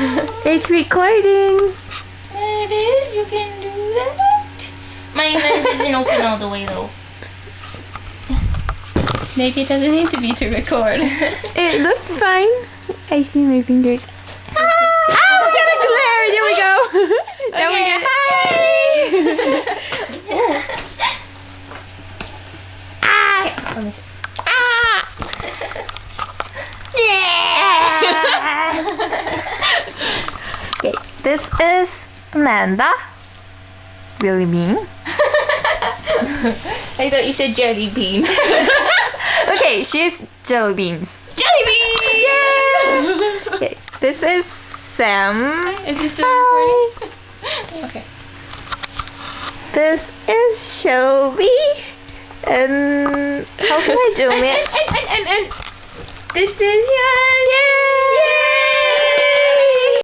It's recording. It is. You can do that. My lens isn't open all the way though. Maybe it doesn't need to be to record. It looks fine. I see my fingers. Ah, look at the glare. There we go. There we go. Hi. Let me see. Okay, this is Amanda. Really mean. I thought you said jelly bean. Okay, she's Jelly Beans. Jelly bean! Yeah. Okay, this is Sam. Is this still Hi. recording? Okay. This is Shelby. And how can I zoom it? And this is Yan. Yay!